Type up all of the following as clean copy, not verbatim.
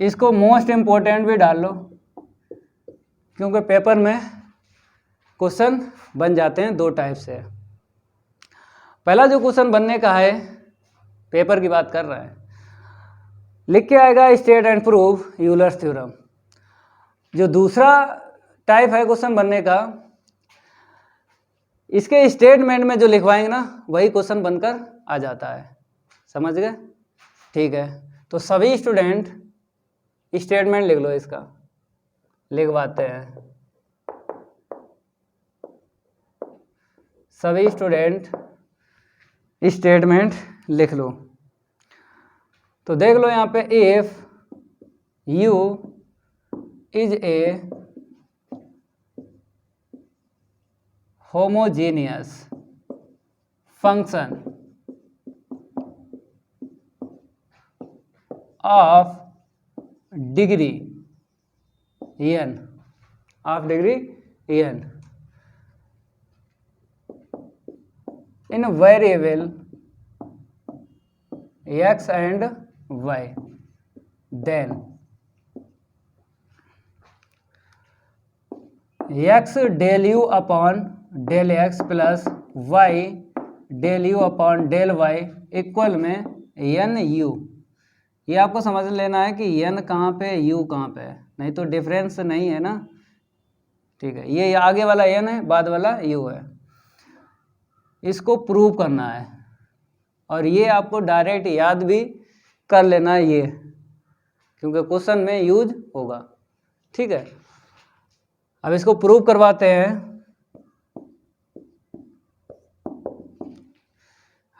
इसको most important भी डाल लो, क्योंकि पेपर में क्वेश्चन बन जाते हैं दो टाइप से। पहला जो क्वेश्चन बनने का है, पेपर की बात कर रहा है, लिख के आएगा state and prove Euler's theorem. जो दूसरा टाइप है क्वेश्चन बनने का, इसके स्टेटमेंट में जो लिखवाएंगे ना वही क्वेश्चन बनकर आ जाता है। समझ गए? ठीक है, तो सभी स्टूडेंट स्टेटमेंट लिख लो, इसका लिखवाते हैं। सभी स्टूडेंट स्टेटमेंट लिख लो। तो देख लो यहाँ पे, if you is a homogeneous function of degree n, in variable x and y, then x del u upon del x plus y del u upon del y equal में n u। ये आपको समझ लेना है कि n कहाँ पे u कहाँ पे है, नहीं तो डिफरेंस नहीं है ना। ठीक है, ये आगे वाला n है, बाद वाला u है। इसको प्रूव करना है, और ये आपको डायरेक्ट याद भी कर लेना है ये, क्योंकि क्वेश्चन में यूज होगा। ठीक है, अब इसको प्रूव करवाते हैं।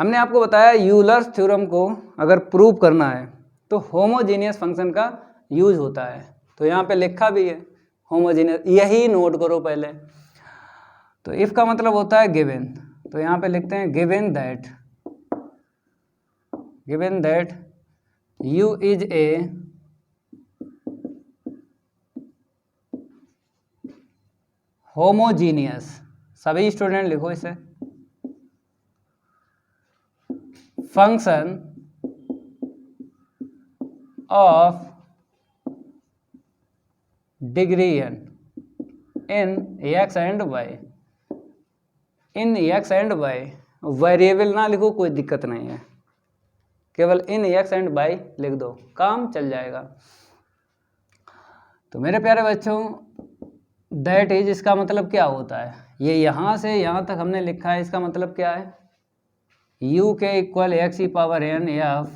हमने आपको बताया यूलर्स थ्योरम को अगर प्रूव करना है तो होमोजीनियस फंक्शन का यूज होता है। तो यहाँ पे लिखा भी है होमोजीनियस, यही नोट करो पहले। तो इफ का मतलब होता है गिवन, तो यहाँ पे लिखते हैं given that u is a homogeneous, सभी स्टूडेंट लिखो इसे, function of degree n in x and y। In x and y, variable ना लिखो, कोई दिक्कत नहीं है, केवल इन x एंड y लिख दो, काम चल जाएगा। तो मेरे प्यारे बच्चों, दैट इज, इसका मतलब क्या होता है? ये यहाँ से यहाँ तक हमने लिखा है, इसका मतलब क्या है? u के इक्वल x की पावर n f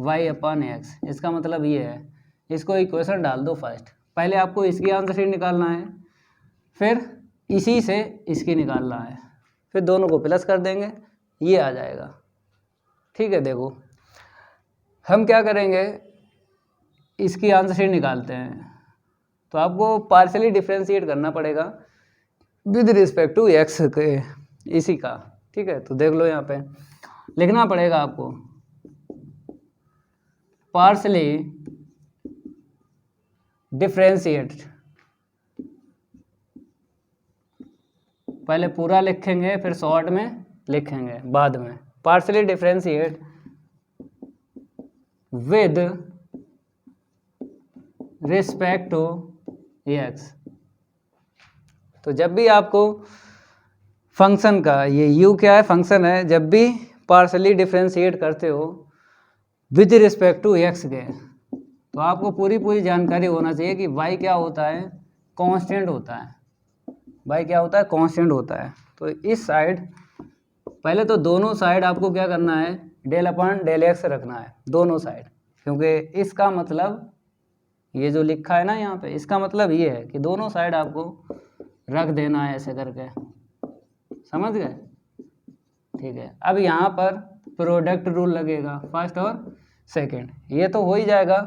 y अपन x, इसका मतलब ये है। इसको इक्वेशन डाल दो फर्स्ट, पहले आपको इसकी आंसर शीट निकालना है, फिर इसी से इसकी निकालना है, फिर दोनों को प्लस कर देंगे, ये आ जाएगा। ठीक है, देखो हम क्या करेंगे, इसकी आंसर शीट निकालते हैं। तो आपको पार्शियली डिफ्रेंशिएट करना पड़ेगा विद रिस्पेक्ट टू एक्स के, इसी का। ठीक है, तो देख लो यहाँ पे लिखना पड़ेगा आपको, पार्शियली डिफ्रेंशिएट, पहले पूरा लिखेंगे फिर शॉर्ट में लिखेंगे बाद में। Partially differentiate with respect to X. तो जब भी आपको फंक्शन का, ये u क्या है, फंक्शन है, जब भी पार्शियली डिफ्रेंशिएट करते हो विद रिस्पेक्ट टू एक्स के, तो आपको पूरी जानकारी होना चाहिए कि y क्या होता है, कांस्टेंट होता है। y क्या होता है, कांस्टेंट होता है। तो इस साइड, पहले तो दोनों साइड आपको क्या करना है, डेल अपॉन डेल एक्स रखना है दोनों साइड, क्योंकि इसका मतलब ये जो लिखा है ना यहाँ पे, इसका मतलब ये है कि दोनों साइड आपको रख देना है ऐसे करके। समझ गए? ठीक है, अब यहाँ पर प्रोडक्ट रूल लगेगा, फर्स्ट और सेकंड। ये तो हो ही जाएगा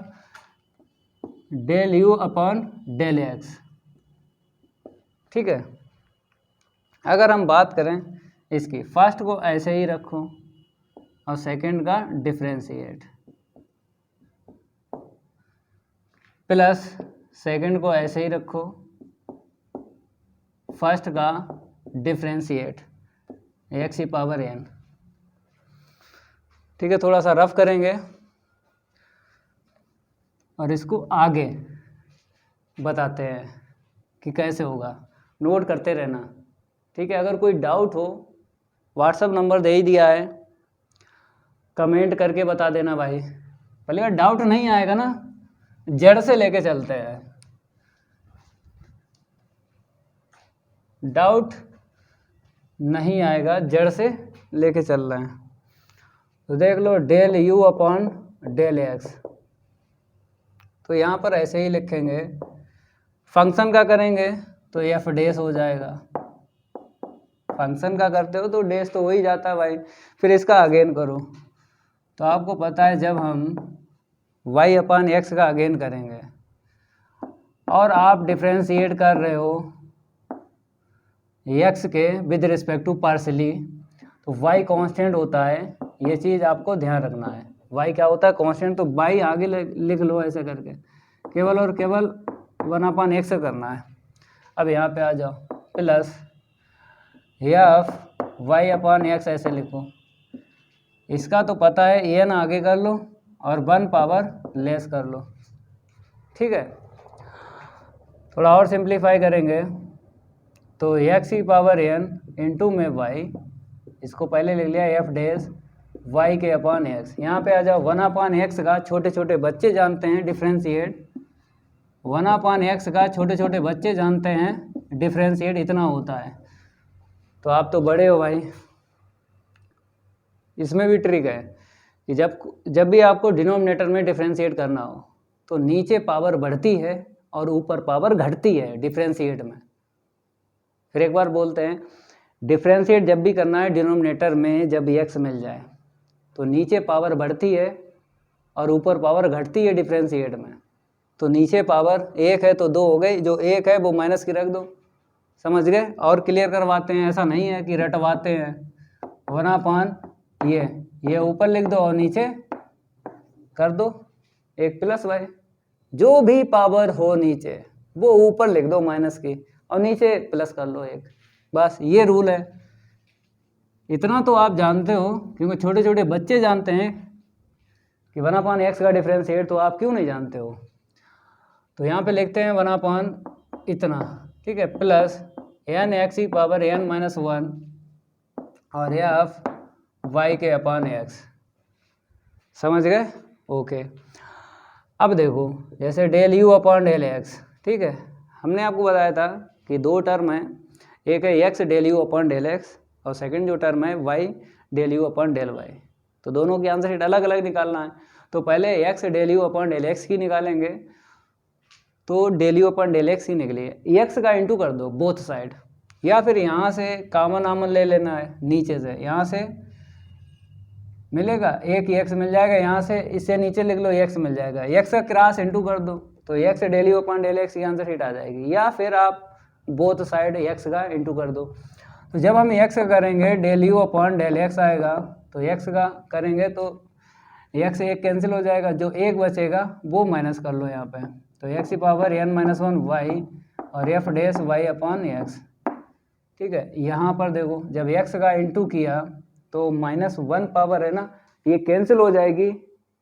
del you upon del X. ठीक है, अगर हम बात करें इसकी, फर्स्ट को ऐसे ही रखो और सेकंड का डिफ्रेंशिएट, प्लस सेकंड को ऐसे ही रखो, फर्स्ट का डिफ्रेंशिएट एक्स की पावर n। ठीक है, थोड़ा सा रफ करेंगे। और इसको आगे बताते हैं कि कैसे होगा, नोट करते रहना, ठीक है। अगर कोई डाउट हो व्हाट्सअप नंबर दे ही दिया है, कमेंट करके बता देना भाई। पहले बार डाउट नहीं आएगा ना, जड़ से लेके चलते हैं, डाउट नहीं आएगा, जड़ से लेके चल रहे हैं। तो देख लो del you upon del x, तो यहाँ पर ऐसे ही लिखेंगे। फंक्शन का करेंगे तो एफ डेस हो जाएगा, फंक्शन का करते हो तो डेस तो हो ही जाता है भाई। फिर इसका अगेन करो, तो आपको पता है जब हम y अपॉन एक्स का अगेन करेंगे और आप डिफ्रेंशिएट कर रहे हो x के विद रिस्पेक्ट टू पार्शली, तो y कांस्टेंट होता है, ये चीज़ आपको ध्यान रखना है। y क्या होता है? कांस्टेंट। तो y आगे लिख लो ऐसे करके, केवल और केवल 1/x करना है। अब यहाँ पे आ जाओ, plus F Y upon X ऐसे लिखो। इसका तो पता है, एन आगे कर लो और 1 पावर लेस कर लो, ठीक है। थोड़ा और सिंप्लीफाई करेंगे तो एक्स की पावर एन इंटू में वाई, इसको पहले लिख लिया एफ डेज वाई के अपॉन एक्स। यहाँ पे आ जाओ, 1/x का छोटे छोटे बच्चे जानते हैं डिफ्रेंशिएट, 1/x का छोटे छोटे बच्चे जानते हैं डिफ्रेंशिएट इतना होता है। तो आप तो बड़े हो भाई, इसमें भी ट्रिक है कि जब भी आपको डिनोमिनेटर में डिफ्रेंशिएट करना हो तो नीचे पावर बढ़ती है और ऊपर पावर घटती है डिफ्रेंशिएट में। फिर एक बार बोलते हैं, डिफ्रेंशिएट जब भी करना है डिनोमिनेटर में, जब x मिल जाए तो नीचे पावर बढ़ती है और ऊपर पावर घटती है डिफ्रेंशिएट में। तो नीचे पावर 1 है तो 2 हो गई, जो 1 है वो माइनस की रख दो, समझ गए। और क्लियर करवाते हैं, ऐसा नहीं है कि रटवाते हैं। 1/, ये ऊपर लिख दो और नीचे कर दो एक प्लस वाई, जो भी पावर हो नीचे वो ऊपर लिख दो माइनस की और नीचे प्लस कर लो एक, बस ये रूल है। इतना तो आप जानते हो, क्योंकि छोटे छोटे बच्चे जानते हैं कि 1/x का डिफरेंशिएट, तो आप क्यों नहीं जानते हो। तो यहाँ पे लिखते हैं 1/, इतना, ठीक है, प्लस एन एक्स की पावर n-1 और एफ वाई के अपॉन एक्स, समझ गए। ओके, अब देखो जैसे del you upon del X, ठीक है, हमने आपको बताया था कि 2 टर्म है, एक है X del you upon del X और सेकंड जो टर्म है Y del you upon del Y. तो दोनों की आंसर शीट अलग अलग निकालना है। तो पहले x del you upon del x की निकालेंगे, तो del you upon del x ही निकली है। एक्स का इंटू कर दो बोथ साइड, या फिर यहाँ से कॉमन ले लेना है, नीचे से यहाँ से मिलेगा एक एक्स मिल जाएगा, यहाँ से इससे नीचे लिख लो एक्स मिल जाएगा, एक्स का क्रॉस इंटू कर दो तो X del you upon del x की आंसर शीट आ जाएगी। या फिर आप बोथ साइड एक्स का इंटू कर दो। तो जब हम एक्स का करेंगे del you upon del X आएगा, तो एक्स का करेंगे तो एक्स एक कैंसिल हो जाएगा, जो एक बचेगा वो माइनस कर लो यहाँ पे। तो एक्स की पावर n-1 वाई और F dash Y upon X, ठीक है। यहाँ पर देखो जब एक्स का इंटू किया तो -1 पावर है ना, ये कैंसिल हो जाएगी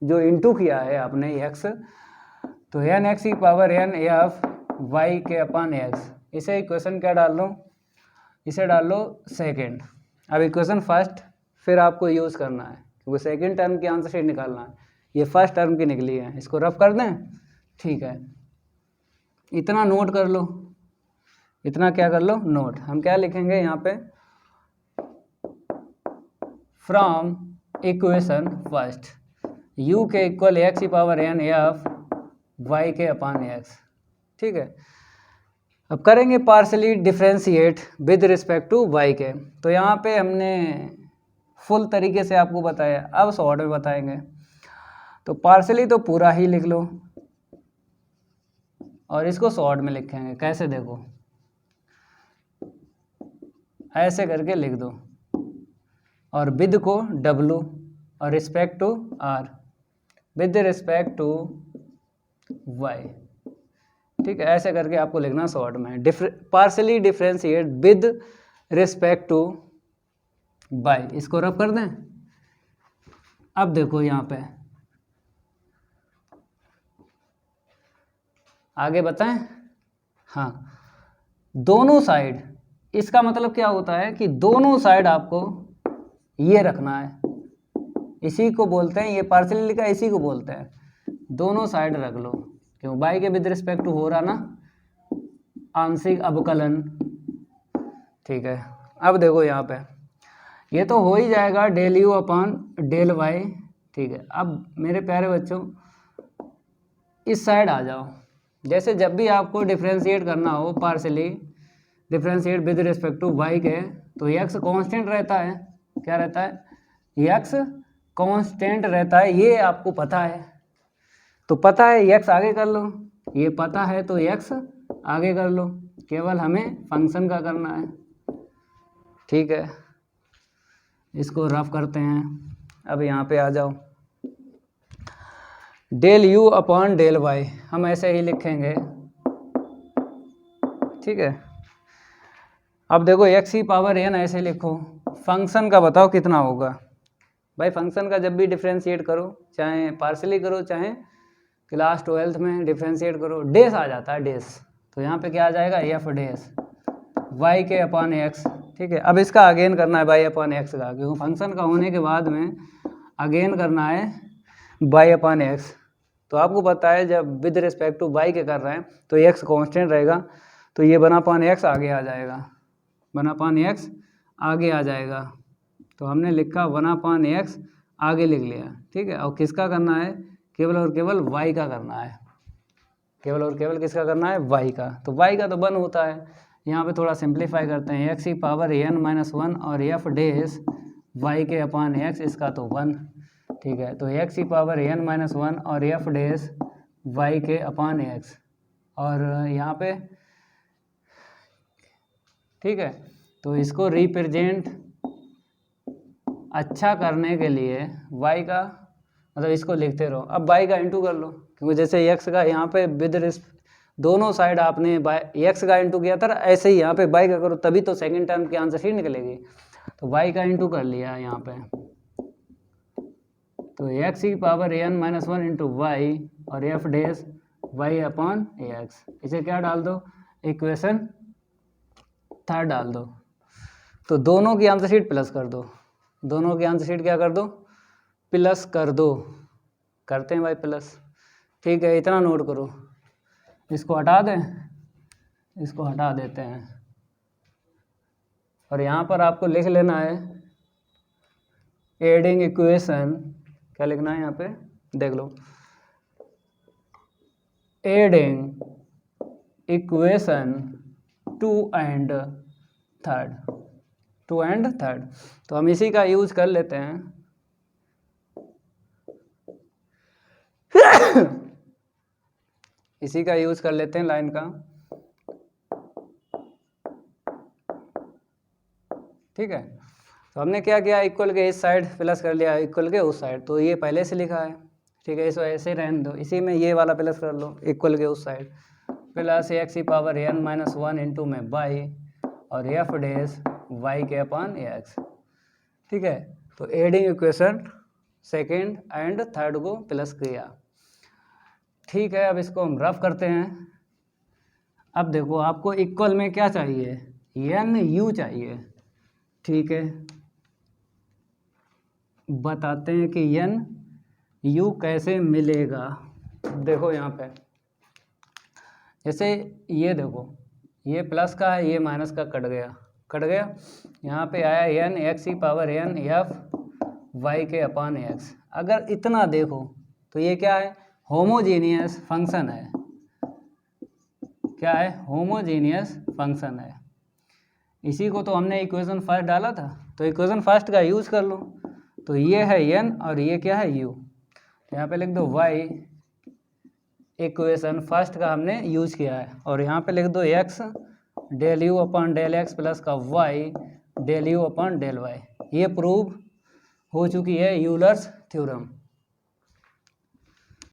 जो इंटू किया है आपने एक्स, तो एन एक्स की पावर एन एफ वाई के अपॉन एक्स। इसे इक्वेशन क्या डाल लो, इसे डाल लो सेकेंड। अब इक्वेशन फर्स्ट फिर आपको यूज़ करना है, क्योंकि सेकेंड टर्म की आंसर शीट निकालना है, ये फर्स्ट टर्म की निकली है, इसको रफ कर दें, ठीक है। इतना नोट कर लो, इतना क्या कर लो नोट। हम क्या लिखेंगे यहाँ पे, फ्रॉम इक्वेशन फर्स्ट u के इक्वल एक्स की पावर एन एफ वाई के अपॉन एक्स, ठीक है। अब करेंगे partially differentiate with respect to y के। तो यहाँ पे हमने फुल तरीके से आपको बताया, अब शॉर्ट में बताएंगे। तो पार्शली तो पूरा ही लिख लो और इसको शॉर्ट में लिखेंगे, कैसे देखो, ऐसे करके लिख दो और विद को w और respect to r, with respect to y, ठीक है। ऐसे करके आपको लिखना शॉर्ट में, partially differentiate with respect to y। इसको रफ कर दें। अब देखो यहाँ पे आगे बताएं। हाँ, दोनों साइड, इसका मतलब क्या होता है कि दोनों साइड आपको ये रखना है, इसी को बोलते हैं, ये पार्शियली लिखा है, इसी को बोलते हैं दोनों साइड रख लो। क्यों? y के विद रिस्पेक्ट टू हो रहा ना आंशिक अवकलन। ठीक है, अब देखो यहाँ पे ये तो हो ही जाएगा del you upon del Y. ठीक है, अब मेरे प्यारे बच्चों इस साइड आ जाओ। जैसे जब भी आपको डिफ्रेंशिएट करना हो, partially differentiate with respect to Y के, तो एक्स कांस्टेंट रहता है। क्या रहता है? एक्स कांस्टेंट रहता है, ये आपको पता है। तो पता है एक्स आगे कर लो, ये पता है तो एक्स आगे कर लो, केवल हमें फंक्शन का करना है। ठीक है, इसको रफ करते हैं। अब यहाँ पे आ जाओ, del you upon del Y हम ऐसे ही लिखेंगे। ठीक है, अब देखो एक्स की पावर एन ऐसे लिखो। फंक्शन का बताओ कितना होगा भाई। फंक्शन का जब भी डिफ्रेंशिएट करो, चाहे पार्शियली करो चाहे क्लास 12th में डिफ्रेंशिएट करो, डेस आ जाता है, डेस। तो यहाँ पे क्या आ जाएगा? एफ डेस वाई के अपॉन एक्स। ठीक है, अब इसका अगेन करना है वाई अपॉन एक्स का, क्योंकि फंक्शन का होने के बाद में अगेन करना है वाई अपॉन एक्स। तो आपको पता है जब विद रिस्पेक्ट टू वाई के कर रहे हैं तो एक्स कांस्टेंट रहेगा, तो ये बना पान एक्स आगे आ जाएगा, बना पान एक्स आगे आ जाएगा। तो हमने लिखा बना पान एक्स आगे लिख लिया। ठीक है, और किसका करना है? केवल और केवल वाई का करना है। केवल और केवल किसका करना है? वाई का। तो वाई का तो 1 होता है। यहाँ पे थोड़ा सिंप्लीफाई करते हैं, एक्स की पावर एन माइनस 1 और एफ डेस वाई के अपान एक्स, इसका तो 1। ठीक है, तो एक्स की पावर एन माइनस 1 और एफ डेस वाई के अपान एक्स, और यहाँ पे ठीक है, तो इसको रिप्रेजेंट अच्छा करने के लिए y का मतलब इसको लिखते रहो। अब y का इंटू कर लो, क्योंकि जैसे x का यहाँ पे विद दोनों साइड आपने x का इंटू किया था, ऐसे ही यहाँ पे y का करो, तभी तो सेकंड टर्म की आंसर शीट निकलेगी। तो y का इंटू कर लिया यहाँ पे, तो x की power N minus 1 into Y और F dash y upon X. इसे क्या डाल दो? इक्वेशन 3 डाल दो। तो दोनों की आंसर शीट प्लस कर दो, दोनों की आंसर शीट क्या कर दो? प्लस कर दो। करते हैं भाई प्लस। ठीक है, इतना नोट करो। इसको हटा दें, इसको हटा देते हैं, और यहाँ पर आपको लिख लेना है एडिंग इक्वेशन। क्या लिखना है यहाँ पे? देख लो, एडिंग इक्वेशन 2 एंड 3। तो हम इसी का यूज कर लेते हैं। इसी का यूज कर लेते हैं लाइन का। ठीक है, तो हमने क्या किया? इक्वल के इस साइड प्लस कर लिया, इक्वल के उस साइड, तो ये पहले से लिखा है। ठीक है, इसको ऐसे रहने दो, इसी में ये वाला प्लस कर लो, इक्वल के उस साइड प्लस एक्स की पावर एन माइनस 1 इंटू में वाई और एफ डेस वाई के अपान एक्स। ठीक है, तो एडिंग इक्वेशन 2 एंड 3 को प्लस किया। ठीक है, अब इसको हम रफ करते हैं। अब देखो, आपको इक्वल में क्या चाहिए? एन यू चाहिए। ठीक है, बताते हैं कि एन यू कैसे मिलेगा। देखो यहाँ पे जैसे ये देखो, ये प्लस का है, ये माइनस का कट गया। यहाँ पे आया एन एक्स की पावर एन एफ वाई के अपान एक्स। अगर इतना देखो तो ये क्या है? होमोजीनियस फंक्शन है। क्या है? होमोजीनियस फंक्शन है। इसी को तो हमने इक्वेशन फर्स्ट डाला था, तो इक्वेशन फर्स्ट का यूज कर लो। तो ये है एन और ये क्या है? यू। तो यहाँ पे लिख दो वाई, इक्वेशन फर्स्ट का हमने यूज किया है, और यहाँ पे लिख दो x del you upon del x plus का y del you upon del y. ये प्रूव हो चुकी है यूलर्स थ्योरम।